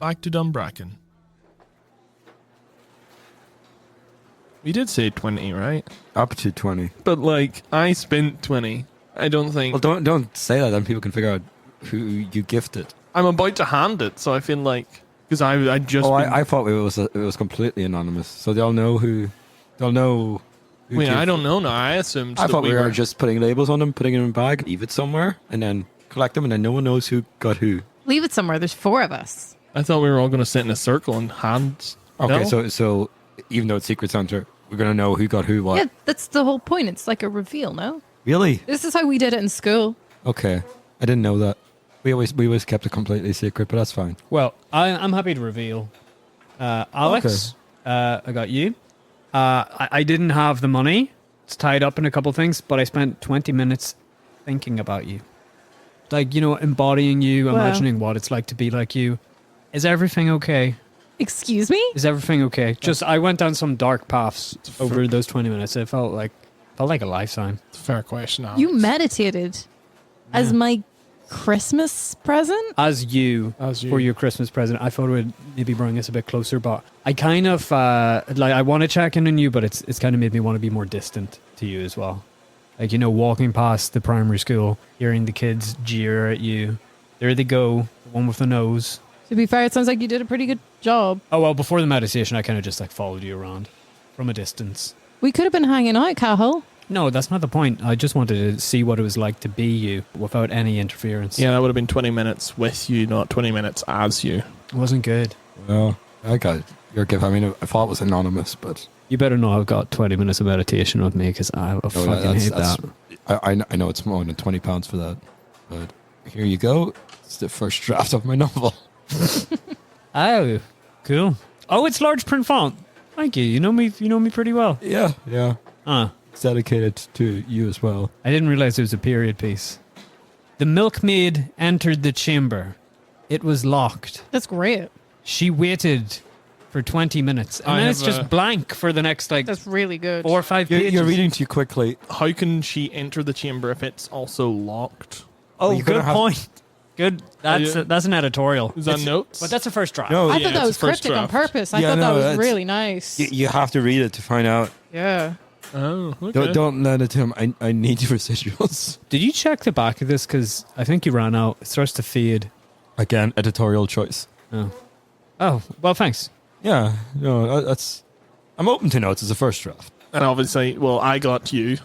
back to Dunbracken. We did say 20, right? Up to 20. But like, I spent 20. I don't think. Well, don't say that. Then people can figure out who you gifted. I'm about to hand it, so I feel like because I just. Oh, I thought it was completely anonymous, so they'll know who. They'll know. Wait, I don't know now. I assumed. I that thought we were just putting labels on them, putting them in a bag, leave it somewhere, and then collect them, and then no one knows who got who. Leave it somewhere. There's 4 of us. I thought we were all going to sit in a circle and hand. Okay, No? so even though it's Secret Santa, we're gonna know who got who what. Yeah, that's the whole point. It's like a reveal, no? Really? This is how we did it in school. Okay, I didn't know that. We always kept it completely secret, but that's fine. Well, I'm happy to reveal. Alex, I got you. I didn't have the money. It's tied up in a couple things, but I spent 20 minutes thinking about you. Like, embodying you, Wow. imagining what it's like to be like you. Is everything okay? Excuse me? Is everything okay? I went down some dark paths over those 20 minutes. It felt like a lifetime. It's a fair question, Alex. You meditated as my Christmas present? As you for your Christmas present. I thought it would maybe bring us a bit closer, but I kind of I want to check in on you, but it's kind of made me want to be more distant to you as well. Like, walking past the primary school, hearing the kids jeer at you. There they go, the one with the nose. To be fair, it sounds like you did a pretty good job. Oh, well, before the meditation, I kind of just followed you around from a distance. We could have been hanging out, Cahill. No, that's not the point. I just wanted to see what it was like to be you without any interference. Yeah, that would have been 20 minutes with you, not 20 minutes as you. It wasn't good. Well, I got your gift. I mean, I thought it was anonymous, but You better know I've got 20 minutes of meditation with me, because I fucking hate that. I know it's more than £20 for that, but here you go. It's the first draft of my novel. Oh, cool. Oh, it's large print font. Thank you. You know me pretty well. Yeah. It's dedicated to you as well. I didn't realize it was a period piece. The milkmaid entered the chamber. It was locked. That's great. She waited for 20 minutes, and then it's just blank for the next That's really good. 4 or 5 pages. You're reading too quickly. How can she enter the chamber if it's also locked? Oh, Well, you're gonna good have- point. Good. That's an editorial. Is that notes? But that's a first draft. No, I yeah, thought that it's was a first cryptic on draft. purpose. I Yeah, thought no, that was that's- really nice. you have to read it to find out. Yeah. Oh, okay. Don't let it to him. I need your residuals. Did you check the back of this? Because I think you ran out. It starts to fade. Again, editorial choice. Oh, well, thanks. Yeah, no, that's. I'm open to notes as a first draft. And obviously, well, I got you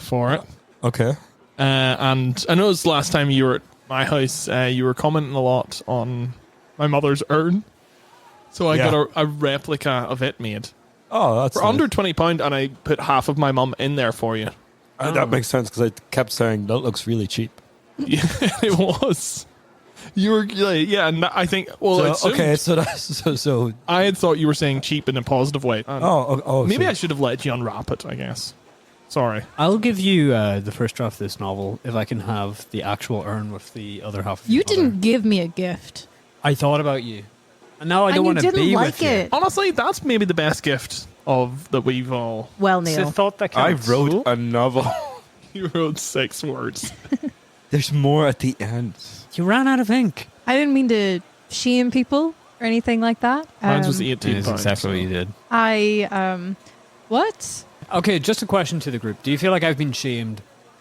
for it. Okay. And I noticed last time you were at my house, you were commenting a lot on my mother's urn. So I got a replica of it made. Oh, that's For nice. under £20, and I put half of my mum in there for you. That makes sense because I kept saying that looks really cheap. Yeah, it was. You were, yeah, and I think, well, So, okay, so that's so. I had thought you were saying cheap in a positive way. Maybe so, I should have let you unwrap it, I guess. Sorry. I'll give you the first draft of this novel if I can have the actual urn with the other half of You your mother. didn't give me a gift. I thought about you. And now I don't want and you to didn't be like with you. it. Honestly, that's maybe the best gift of that we've all. Well, It's the Neil. thought that I counts. wrote a novel. You wrote 6 words. There's more at the end. You ran out of ink. I didn't mean to shame people or anything like that. Mine was 18 That's pounds. exactly what you did. What? Okay, just a question to the group. Do you feel like I've been shamed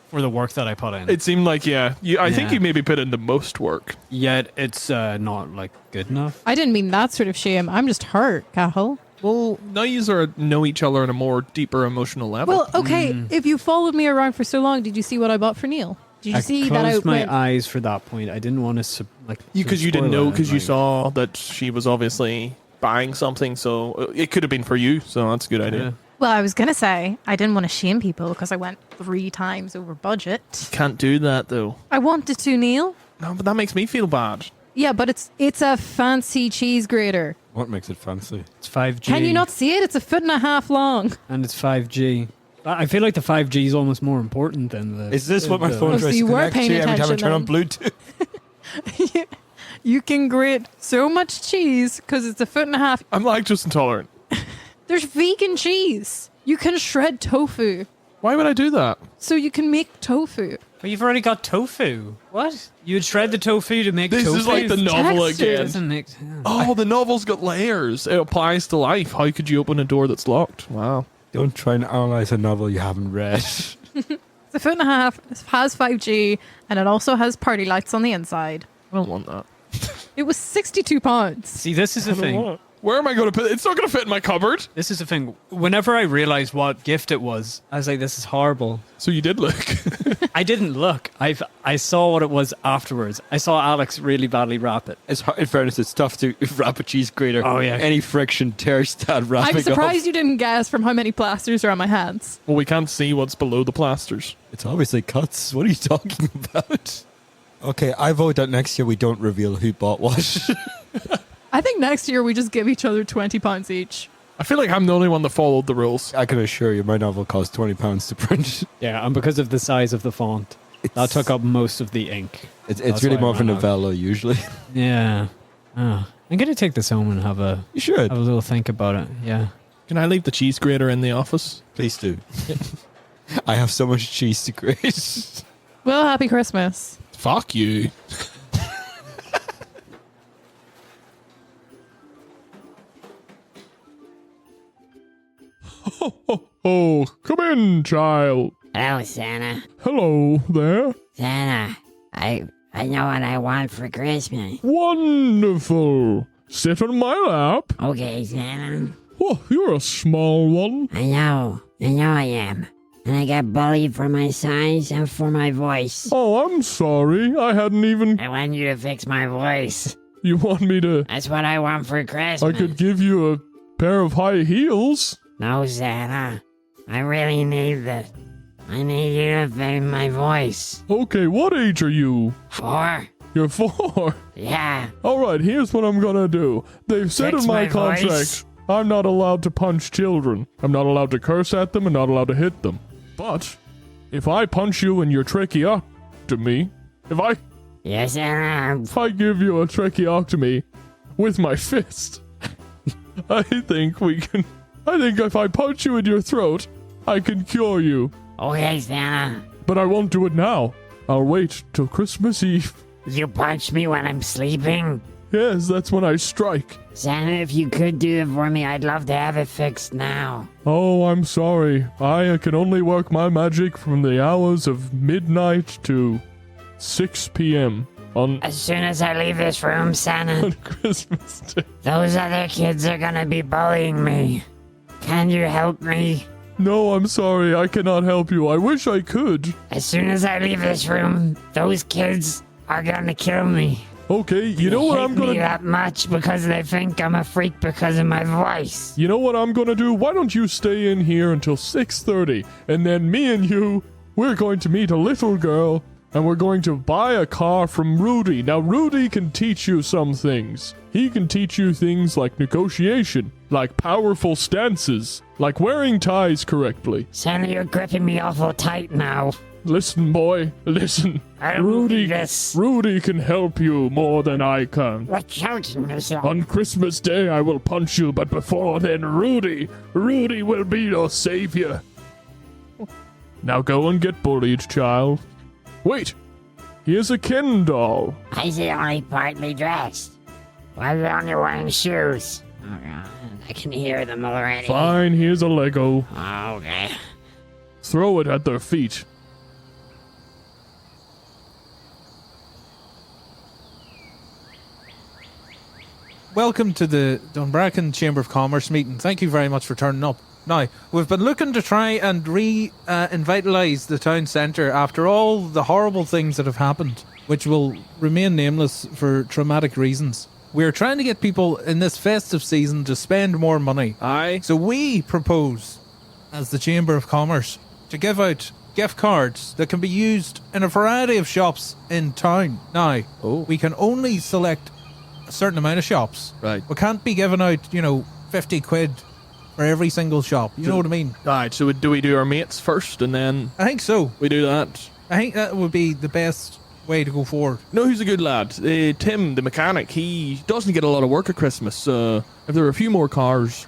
for the work that I put in? It seemed like, yeah. I think Yeah. you maybe put in the most work. Yet it's not good enough. I didn't mean that sort of shame. I'm just hurt, Cahill. Well, now you know each other on a more deeper emotional level. Well, okay, if you followed me around for so long, did you see what I bought for Neil? Did you I see closed that I my went, eyes for that point. I didn't want to because you didn't know, because you saw. saw that she was obviously buying something, so it could have been for you, so that's a good idea. Well, I was going to say, I didn't want to shame people because I went 3 times over budget. Can't do that, though. I wanted to, Neil. No, but that makes me feel bad. Yeah, but it's a fancy cheese grater. What makes it fancy? It's 5G. Can you not see it? It's 1.5 feet long. And it's 5G. I feel like the 5G is almost more important than the... Is this what my phone Oh, so tries to you were connect paying to every time I attention turn on then. Bluetooth? You can grate so much cheese because it's 1.5 feet. I'm lactose intolerant. There's vegan cheese. You can shred tofu. Why would I do that? So you can make tofu. But you've already got tofu. What? You'd shred the tofu to make This tofu? is like the novel again. Doesn't make sense. Oh, the novel's got layers. It applies to life. How could you open a door that's locked? Wow. Don't try and analyze a novel you haven't read. It's a foot and a half. It has 5G, and it also has party lights on the inside. I don't want that. It was £62. See, this is the thing. Where am I going to put it? It's not going to fit in my cupboard. This is the thing. Whenever I realized what gift it was, I was like, this is horrible. So you did look. I didn't look. I saw what it was afterwards. I saw Alex really badly wrap it. It's hard, in fairness, it's tough to wrap a cheese grater. Oh, yeah. Any friction tears that wrapping I'm surprised off. you didn't guess from how many plasters are on my hands. Well, we can't see what's below the plasters. It's obviously cuts. What are you talking about? Okay, I vote that next year we don't reveal who bought what. I think next year we just give each other £20 each. I feel like I'm the only one that followed the rules. I can assure you my novel cost £20 to print. Yeah, and because of the size of the font, that took up most of the ink. It's That's really why more I of a ran out. novella usually. Yeah. Oh, I'm going to take this home and have a You should. little think about it. Yeah. Can I leave the cheese grater in the office? Please do. I have so much cheese to grate. Well, happy Christmas. Fuck you. Oh, come in, child. Hello, Santa. Hello there. Santa, I know what I want for Christmas. Wonderful. Sit on my lap. Okay, Santa. Oh, you're a small one. I know I am. And I get bullied for my size and for my voice. Oh, I'm sorry. I hadn't even... I want you to fix my voice. You want me to... That's what I want for Christmas. I could give you a pair of high heels. No, Santa. I really need this. I need you to fix my voice. Okay, what age are you? 4? You're 4. Yeah. All right, here's what I'm gonna do. They've said Fix in my my contract voice. I'm not allowed to punch children. I'm not allowed to curse at them and not allowed to hit them. But if I punch you in your tracheotomy, Yes, Santa. if I give you a tracheotomy with my fist, I think if I punch you in your throat, I can cure you. Okay, Santa. But I won't do it now. I'll wait till Christmas Eve. You punch me when I'm sleeping? Yes, that's when I strike. Santa, if you could do it for me, I'd love to have it fixed now. Oh, I'm sorry. I can only work my magic from the hours of midnight to 6 p.m. on As soon as I leave this room, Santa, Christmas Day. those other kids are gonna be bullying me. Can you help me? No, I'm sorry. I cannot help you. I wish I could. As soon as I leave this room, those kids are gonna kill me. Okay, you know what They I'm hate me gonna... that much because they think I'm a freak because of my voice. You know what I'm gonna do? Why don't you stay in here until 6:30, and then me and you, we're going to meet a little girl, and we're going to buy a car from Rudy. Now, Rudy can teach you some things. He can teach you things like negotiation, like powerful stances, like wearing ties correctly. Santa, you're gripping me awful tight now. Listen, boy, listen. I don't need this. Rudy can help you more than I can. You're choking yourself. On Christmas Day, I will punch you, but before then, Rudy will be your savior. Now go and get bullied, child. Wait, here's a Ken doll. I see only partly dressed. Why are they only wearing shoes? Oh, God. I can hear them already. Fine, here's a Lego. Okay. Throw it at their feet. Welcome to the Dunbracken Chamber of Commerce meeting. Thank you very much for turning up. Now, we've been looking to try and revitalise the town centre after all the horrible things that have happened, which will remain nameless for traumatic reasons. We're trying to get people in this festive season to spend more money. Aye. So we propose, as the Chamber of Commerce, to give out gift cards that can be used in a variety of shops in town. Now, we can only select a certain amount of shops. Right. We can't be giving out, 50 quid for every single shop. You know what I mean? Alright, so do we do our mates first, and then I think so. we do that? I think that would be the best way to go forward. No, he's a good lad. Tim, the mechanic, he doesn't get a lot of work at Christmas. If there were a few more cars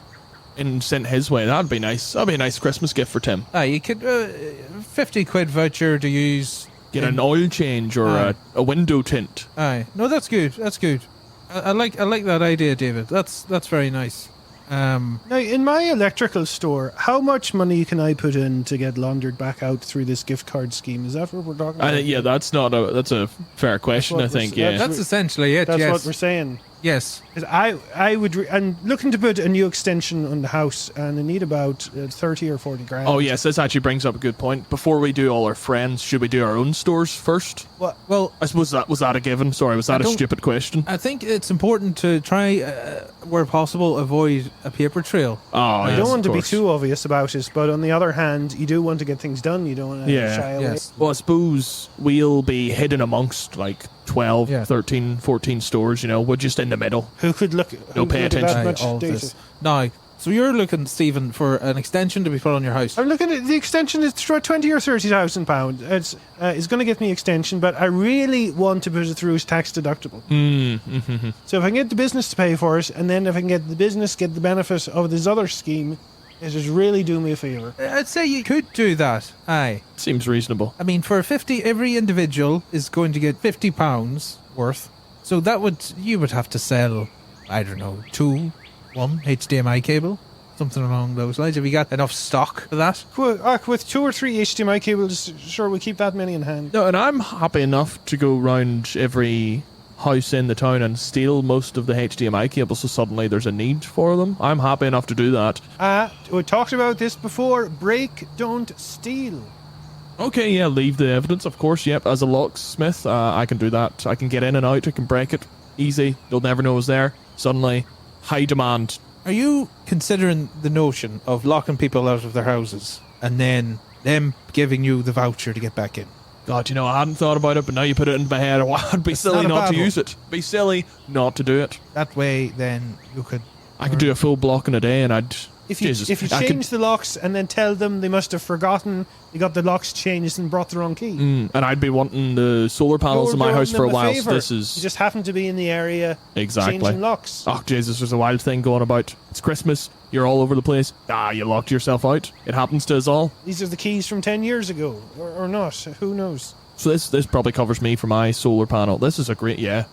sent his way, that'd be nice. That'd be a nice Christmas gift for Tim. You could 50 quid voucher to use Get an oil change or a window tint. Aye. No, that's good. That's good. I like that idea, David. That's very nice. Now, in my electrical store, how much money can I put in to get laundered back out through this gift card scheme? Is that what we're talking about? Yeah, that's a fair question, I think. Yeah. That's essentially it. That's yes. what we're saying. Yes. 'Cause I would, I'm looking to put a new extension on the house, and I need about 30 or 40 grand. Oh, yes, this actually brings up a good point. Before we do all our friends, should we do our own stores first? What? Well, I suppose was that a given? Sorry, was that a stupid question? I think it's important to try, where possible, avoid a paper trail. Oh, You yes, don't want of to be course. too obvious about it, but on the other hand, you do want to get things done. You don't want to shy away. Yes. Well, I suppose we'll be hidden amongst like 12, Yeah. 13, 14 stores, we're just in the middle. Who could look? No, who pay could attention. that much all of data? this. Now, so you're looking, Stephen, for an extension to be put on your house. I'm looking at the extension. Is £20,000 or £30,000. It's going to get me extension, but I really want to put it through as tax deductible. So if I can get the business to pay for it, and then if I can get the business get the benefit of this other scheme, it is really do me a favour. I'd say you could do that. Aye. Seems reasonable. I mean, for 50, every individual is going to get £50 worth. So you would have to sell, I don't know, one HDMI cable, something along those lines. Have you got enough stock for that? With 2 or 3 HDMI cables, sure, we'll keep that many in hand. No, and I'm happy enough to go round every house in the town and steal most of the HDMI cables so suddenly there's a need for them. I'm happy enough to do that. We talked about this before. Break, don't steal. Okay, yeah, leave the evidence, of course. Yep, as a locksmith, I can do that. I can get in and out, I can break it. Easy. You'll never know it's there. Suddenly, high demand. Are you considering the notion of locking people out of their houses and then them giving you the voucher to get back in? God, I hadn't thought about it, but now you put it in my head. I'd be silly not a not bad to one. use it. Be silly not to do it. That way, then you could. I could do a full block in a day and I'd... If you Jesus, change I could- the locks and then tell them they must have forgotten they got the locks changed and brought the wrong key. and I'd be wanting the solar panels in my house for a while. So this You is... just happen to be in the area Exactly. changing locks. Oh, Jesus, there's a wild thing going about. It's Christmas. You're all over the place. You locked yourself out. It happens to us all. These are the keys from 10 years ago, or not. Who knows? So this probably covers me for my solar panel. This is a great... Yeah.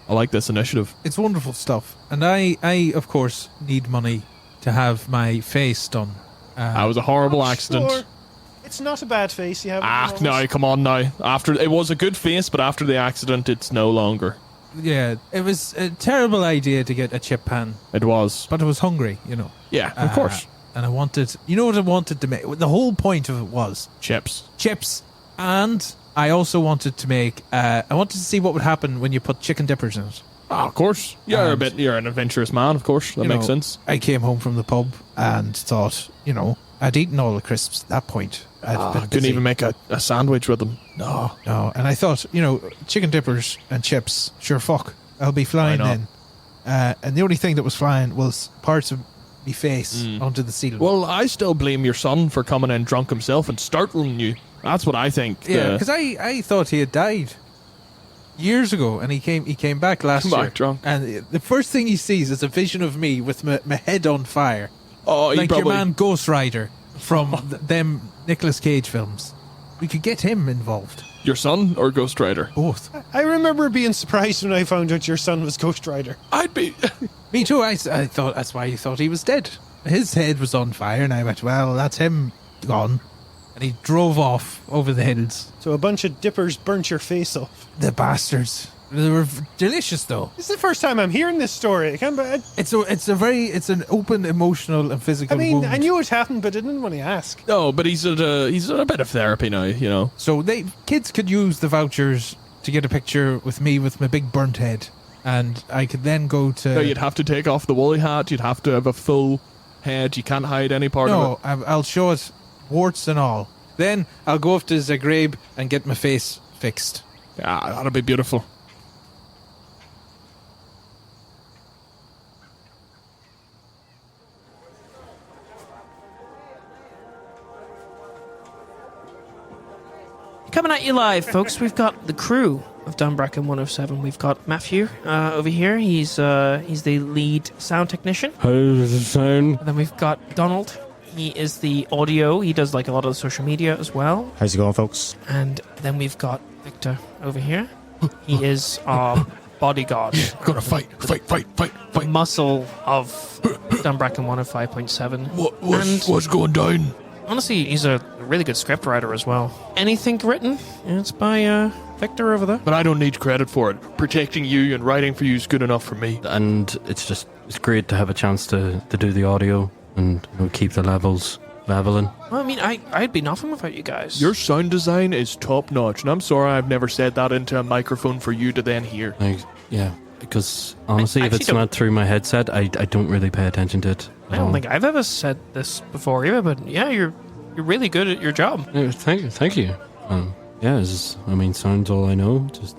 I like this initiative. It's wonderful stuff. And I of course, need money to have my face done. That was a horrible accident. Sure. It's not a bad face you have. at the No, moment. come on now. It was a good face, but after the accident, it's no longer. Yeah, it was a terrible idea to get a chip pan, It was. but I was hungry, Yeah, of course. And I wanted, what I wanted to make? The whole point of it was Chips. chips, and I also wanted to make. I wanted to see what would happen when you put chicken dippers in it. Of course. You're an adventurous man, of course. That You makes know, sense. I came home from the pub and thought, I'd eaten all the crisps at that point. I'd been Couldn't busy. even make a sandwich with them. No. No, and I thought, chicken dippers and chips, sure fuck, I'll be flying Why not? then. And the only thing that was flying was parts of me face onto the ceiling. Well, I still blame your son for coming in drunk himself and startling you. That's what I think. yeah, because I thought he had died years ago, and he came back last Come back year. drunk. And the first thing he sees is a vision of me with my head on fire, Oh, you like probably... your man Ghost Rider from them Nicolas Cage films. We could get him involved. Your son or Ghost Rider? Both. I remember being surprised when I found out your son was Ghost Rider. I'd be... Me too. I thought that's why he thought he was dead. His head was on fire, and I went, well, that's him gone. And he drove off over the hills. So a bunch of dippers burnt your face off. The bastards. They were delicious, though. This is the first time I'm hearing this story. I can't. It's an open emotional and physical I mean, wound. I knew it happened, but I didn't want to ask. No, but he's at a bit of therapy now, So kids could use the vouchers to get a picture with me with my big burnt head, and I could then go to. No, you'd have to take off the woolly hat. You'd have to have a full head. You can't hide any part of it. I'll show it, warts and all. Then I'll go off to Zagreb and get my face fixed. Yeah, that'd be beautiful. Coming at you live, folks. We've got the crew of Dunbracken 107. We've got Matthew over here. He's the lead sound technician. How does it sound? And then we've got Donald. He is the audio. He does like a lot of the social media as well. How's it going, folks? And then we've got Victor over here. He is our bodyguard. Gotta fight. The muscle of Dunbracken 105.7. What's going down? Honestly, he's a really good script writer as well. Anything written, it's by Victor over there. But I don't need credit for it. Protecting you and writing for you is good enough for me. And it's great to have a chance to do the audio and keep the levels leveling. Well, I mean, I'd be nothing without you guys. Your sound design is top notch, and I'm sorry I've never said that into a microphone for you to then hear. Because honestly, I if it's actually not through my headset, I don't really pay attention to it. I don't think I've ever said this before either, but yeah, you're really good at your job. Thank you. Sound's all I know. Just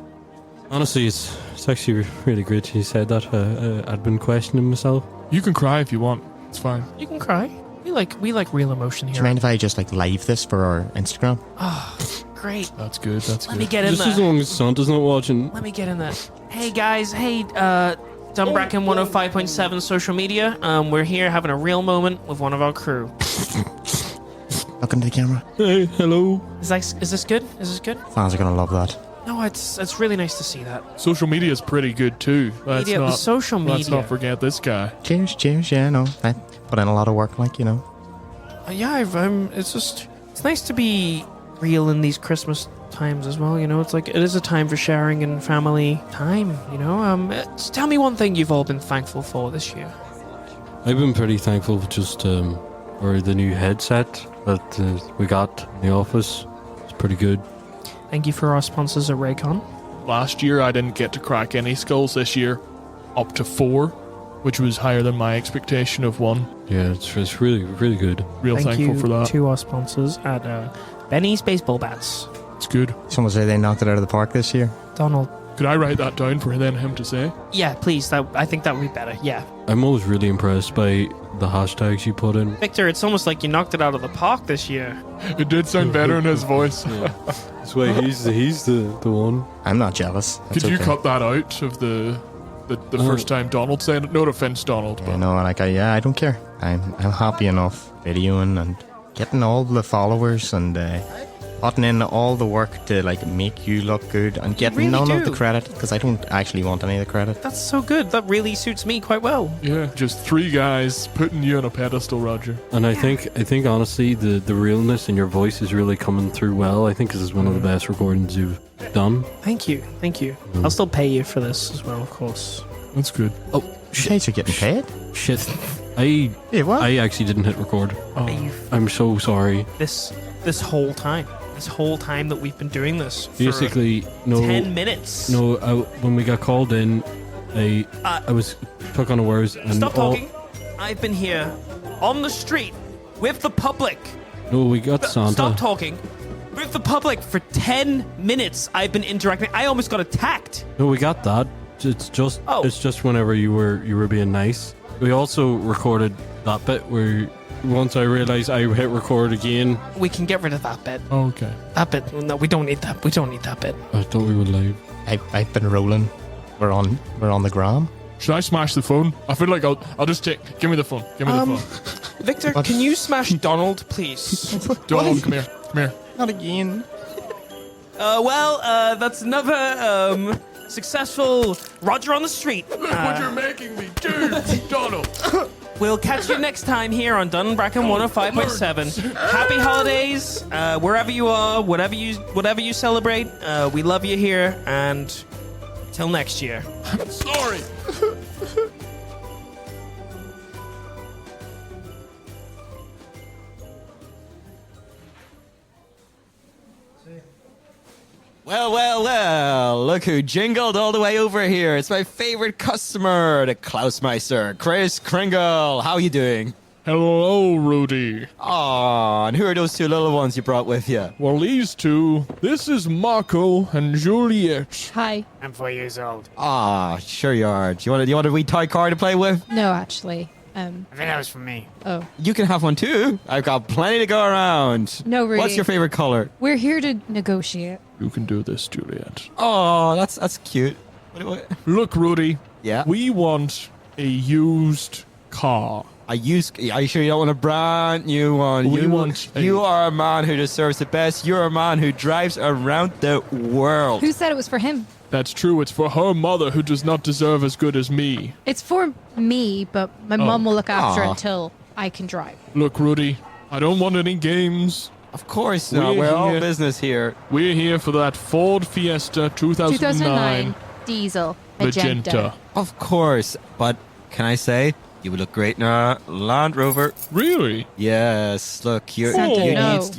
honestly, it's actually really great you said that. I'd been questioning myself. You can cry if you want. It's fine. You can cry. We like real emotion Do here. you mind if I just live this for our Instagram? Oh, great. That's good. Let me get in Just as there. long as Santa's not watching. Let me get in there. Hey guys, Dunbracken 105.7 social media. We're here having a real moment with one of our crew. Look into the camera. Hey, hello. Is this good? Is this good? Fans are gonna love that. No, it's really nice to see that. Social media is pretty good too. Social media. Let's not forget this guy. Cheers, yeah, no. I put in a lot of work, Yeah, it's nice to be real in these Christmas times as well. It's like it is a time for sharing and family time. Just tell me one thing you've all been thankful for this year. I've been pretty thankful just for the new headset that we got in the office. It's pretty good. Thank you for our sponsors at Raycon. Last year I didn't get to crack any skulls. This year, up to 4, which was higher than my expectation of 1. Yeah, it's really, really good. Real Thank thankful you for that. to our sponsors at Benny's Baseball Bats. It's good. Someone say they knocked it out of the park this year. Donald. Could I write that down for him to say? Yeah, please. I think that would be better. Yeah. I'm always really impressed by the hashtags you put in. Victor, it's almost like you knocked it out of the park this year. It did sound better in his voice. That's why he's the one. I'm not jealous. That's Could you okay. cut that out of the first time Donald said it? No offense, Donald. Yeah, no, I don't care. I'm happy enough videoing and getting all the followers and putting in all the work to make you look good and getting really none of do. the credit because I don't actually want any of the credit. That's so good. That really suits me quite well. Yeah, just 3 guys putting you on a pedestal, Roger. And I think honestly the realness in your voice is really coming through well. I think this is one of the best recordings you've done. Thank you. I'll still pay you for this as well, of course. That's good. Oh, You guys are getting paid? shit. I What? actually didn't hit record. Oh. I'm so sorry. This whole time that we've been doing this for Basically, no. 10 minutes. No, when we got called in, I was took unawares and Stop talking. I've been here on the street with the public. No, we got Santa. Stop talking. With the public for 10 minutes. I've been interacting. I almost got attacked. No, we got that. It's just whenever you were being nice. We also recorded that bit where once I realized I hit record again. We can get rid of that bit. Oh, okay. That bit. No, we don't need that. We don't need that bit. I thought we were live. I've been rolling. We're on the gram. Should I smash the phone? I feel like I'll just take. Give me the phone. Give me the phone. Victor, can you smash Donald, please? Donald, come here. Come here. Not again. That's another successful Roger on the street. Look what you're making me do, Donald. We'll catch you next time here on Dunbracken 105.7. Happy holidays, wherever you are, whatever you celebrate. We love you here, and till next year. I'm sorry. Well, look who jingled all the way over here. It's my favorite customer, the Klausmeister, Chris Kringle. How you doing? Hello, Rudy. Aw, and who are those 2 little ones you brought with you? Well, these 2. This is Marco and Juliet. Hi. I'm 4 years old. Ah, sure you are. Do you want a wee toy car to play with? No, actually. I think that was for me. Oh. You can have one too. I've got plenty to go around. No, Rudy. What's your favorite color? We're here to negotiate. You can do this, Juliet. Oh, that's cute. What? Look, Rudy. Yeah. We want a used car. Are you sure you don't want a brand new one? You are a man who deserves the best. You're a man who drives around the world. Who said it was for him? That's true. It's for her mother who does not deserve as good as me. It's for me, but my mum will look after it until I can drive. Look, Rudy, I don't want any games. Of course not. We're all business here. We're here for that Ford Fiesta 2009 diesel Magenta. Of course. But can I say, you would look great in a Land Rover. Really? Yes. Look, you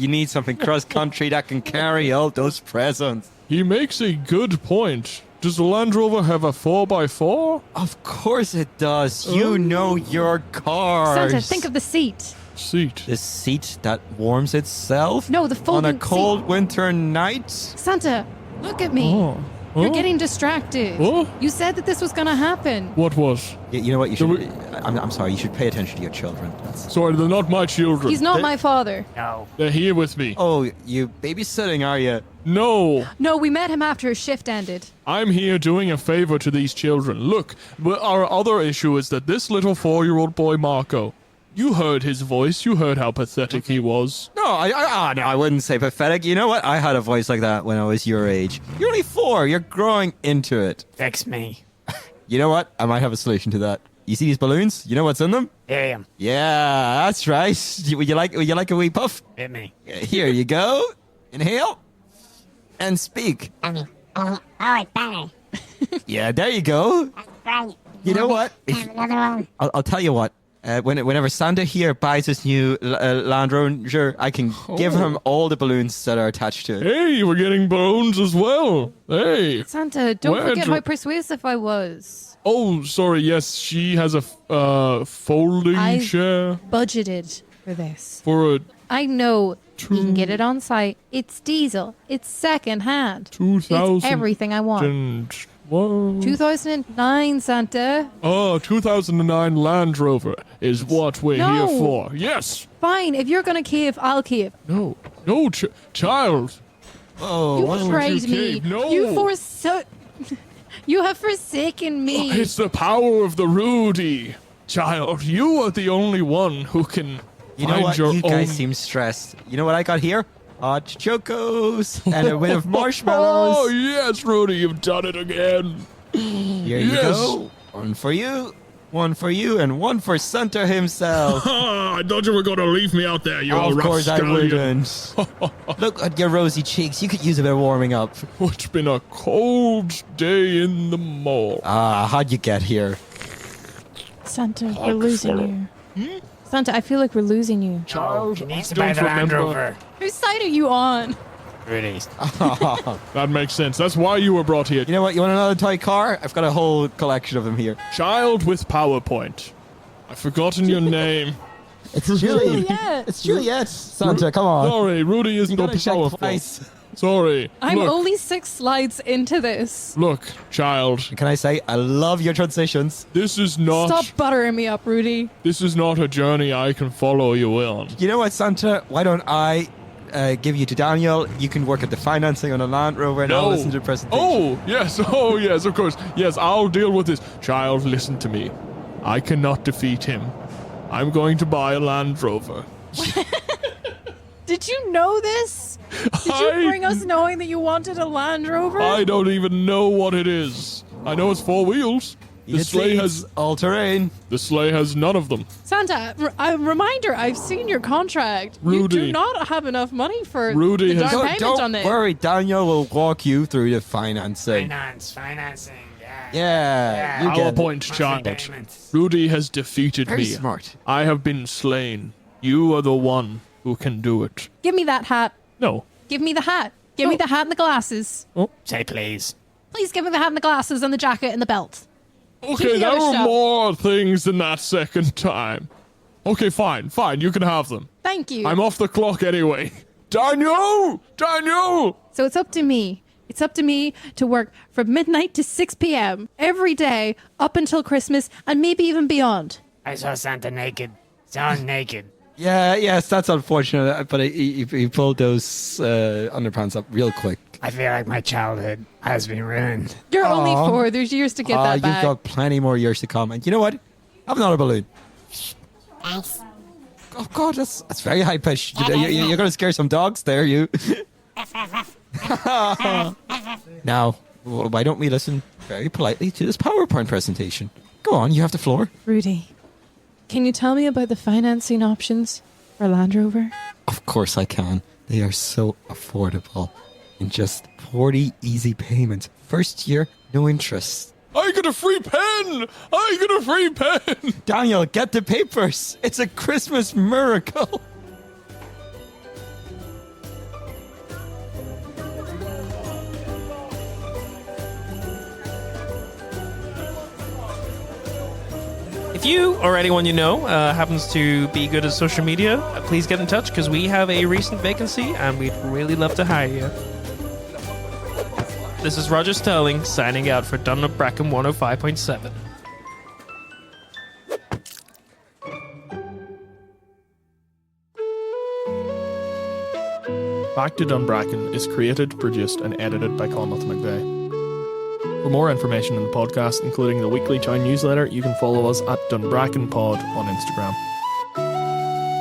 need something cross-country that can carry all those presents. He makes a good point. Does the Land Rover have a 4x4? Of course it does. You know your cars. Santa, think of the seat. Seat. The seat that warms itself? No, the folding on a cold seat. winter night? Santa, look at me. You're getting distracted. You said that this was going to happen. What was? You know what? You should. I'm sorry. You should pay attention to your children. Sorry, they're not my children. He's not my father. No. They're here with me. Oh, you babysitting, are you? No. No, we met him after his shift ended. I'm here doing a favor to these children. Look, our other issue is that this little 4-year-old boy, Marco, you heard his voice. You heard how pathetic he was. No, I wouldn't say pathetic. You know what? I had a voice like that when I was your age. You're only 4. You're growing into it. Fix me. You know what? I might have a solution to that. You see these balloons? You know what's in them? Helium. Yeah, that's right. Would you like a wee puff? Hit me. Here you go. Inhale and speak. Oh, it's better. Yeah, there you go. That's right. You know what? Have another one. I'll tell you what. Whenever Santa here buys his new Land Rover, I can give him all the balloons that are attached to it. Hey, we're getting balloons as well. Hey. Santa, don't forget how persuasive I was. Oh, sorry. Yes, she has a folding chair. Budgeted for this. For a I know you can get it on site. It's diesel. It's second hand. 2000. It's everything I want. What? 2009, Santa. Oh, 2009 Land Rover is what we're here for. Yes. Fine. If you're going to cave, I'll cave. No, child. Oh, You why would betrayed you me. cave? No. You have forsaken me. It's the power of the Rudy. Child, you are the only one who can You know find what? your You own. guys seem stressed. You know what I got here? Hot chocos and a bit of marshmallows. Oh, yes, Rudy, you've done it again. Here you go. One for you, and one for Santa himself. I thought you were going to leave me out there, you Of course I rapscallion. wouldn't. Look at your rosy cheeks. You could use a bit of warming up. It's been a cold day in the mall. How'd you get here? Santa, we're losing you. Santa, I feel like we're losing you. Child, he needs to buy the Land Rover. Whose side are you on? Rudy's. That makes sense. That's why you were brought here. You know what? You want another toy car? I've got a whole collection of them here. Child with PowerPoint. I've forgotten your name. It's Julie. Juliet. It's Juliet. Santa, come on. Sorry, Rudy isn't You a gotta check powerful. twice. Sorry. I'm Look, only 6 slides into this. Look, child. Can I say, I love your transitions. This is not. Stop buttering me up, Rudy. This is not a journey I can follow you on. You know what, Santa? Why don't I give you to Daniel? You can work at the financing on a Land Rover and I'll listen to the presentation. Oh, yes. Oh, yes, of course. Yes, I'll deal with this. Child, listen to me. I cannot defeat him. I'm going to buy a Land Rover. Did you know this? Did you bring us knowing that you wanted a Land Rover? I don't even know what it is. I know it's 4 wheels. The sleigh has all-terrain. The sleigh has none of them. Santa, a reminder, I've seen your contract. Rudy. You do not have enough money for Rudy the has- down payment Don't on this. worry, Daniel will walk you through the financing. Financing, yeah. Yeah, you get it. PowerPoint, child. Payments. Rudy has defeated Very me. smart. I have been slain. You are the one who can do it. Give me that hat. No. Give me the hat. Give me the hat and the glasses. Say please. Please give me the hat and the glasses and the jacket and the belt. Keep Okay, the there other were stuff. more things than that second time. Okay, fine, you can have them. Thank you. I'm off the clock anyway. Daniel! So it's up to me. It's up to me to work from midnight to 6 p.m. every day up until Christmas and maybe even beyond. I saw Santa naked. Saw him naked. Yeah, yes, that's unfortunate, but he pulled those underpants up real quick. I feel like my childhood has been ruined. You're only 4. There's years to get that You've back. got plenty more years to come. And you know what? Have another balloon. Thanks. Oh God, that's very high pitched. You're going to scare some dogs there, you. Now, why don't we listen very politely to this PowerPoint presentation? Go on, you have the floor. Rudy, can you tell me about the financing options for Land Rover? Of course I can. They are so affordable. In just 40 easy payments. First year, no interest. I got a free pen! I got a free pen! Daniel, get the papers. It's a Christmas miracle. If you or anyone you know happens to be good at social media, please get in touch because we have a recent vacancy and we'd really love to hire you. This is Roger Sterling signing out for Dunbracken 105.7. Back to Dunbracken is created, produced, and edited by Conleth McVeigh. For more information on the podcast, including the weekly town newsletter, you can follow us at Dunbracken Pod on Instagram.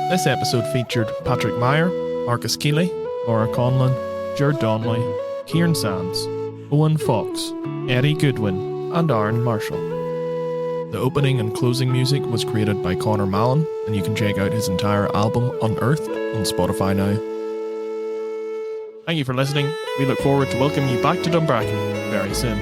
This episode featured Patrick Meier, Marcus Keeley, Laura Conlon, Gerard Donnelly, Kieran Sands, Owen Fox, Eddie Goodwin, and Aaron Marshall. The opening and closing music was created by Conor Mallon, and you can check out his entire album Unearthed on Spotify now. Thank you for listening. We look forward to welcoming you back to Dunbracken very soon.